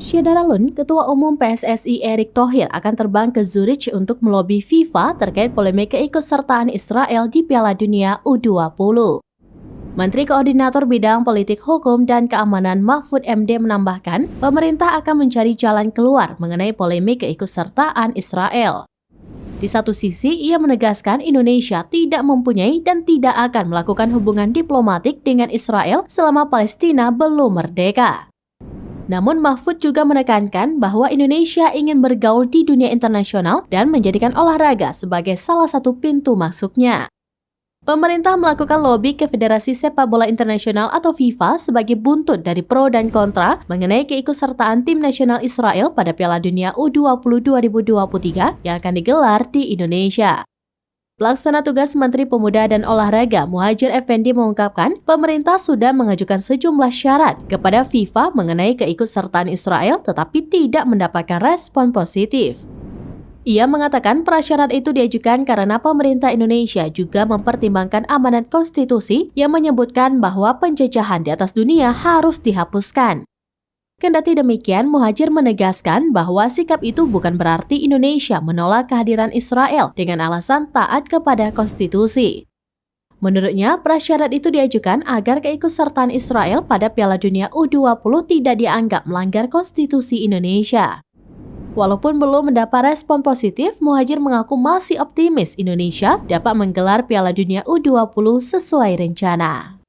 Syeda Ralun, Ketua Umum PSSI Erick Thohir akan terbang ke Zurich untuk melobi FIFA terkait polemik keikutsertaan Israel di Piala Dunia U20. Menteri Koordinator Bidang Politik Hukum dan Keamanan Mahfud MD menambahkan, pemerintah akan mencari jalan keluar mengenai polemik keikutsertaan Israel. Di satu sisi, ia menegaskan Indonesia tidak mempunyai dan tidak akan melakukan hubungan diplomatik dengan Israel selama Palestina belum merdeka. Namun Mahfud juga menekankan bahwa Indonesia ingin bergaul di dunia internasional dan menjadikan olahraga sebagai salah satu pintu masuknya. Pemerintah melakukan lobi ke Federasi Sepak Bola Internasional atau FIFA sebagai buntut dari pro dan kontra mengenai keikutsertaan tim nasional Israel pada Piala Dunia U20 2023 yang akan digelar di Indonesia. Pelaksana tugas Menteri Pemuda dan Olahraga Muhadjir Effendi mengungkapkan pemerintah sudah mengajukan sejumlah syarat kepada FIFA mengenai keikutsertaan Israel tetapi tidak mendapatkan respon positif. Ia mengatakan prasyarat itu diajukan karena pemerintah Indonesia juga mempertimbangkan amanat konstitusi yang menyebutkan bahwa penjajahan di atas dunia harus dihapuskan. Kendati demikian, Muhadjir menegaskan bahwa sikap itu bukan berarti Indonesia menolak kehadiran Israel dengan alasan taat kepada konstitusi. Menurutnya, prasyarat itu diajukan agar keikutsertaan Israel pada Piala Dunia U20 tidak dianggap melanggar konstitusi Indonesia. Walaupun belum mendapat respon positif, Muhadjir mengaku masih optimis Indonesia dapat menggelar Piala Dunia U20 sesuai rencana.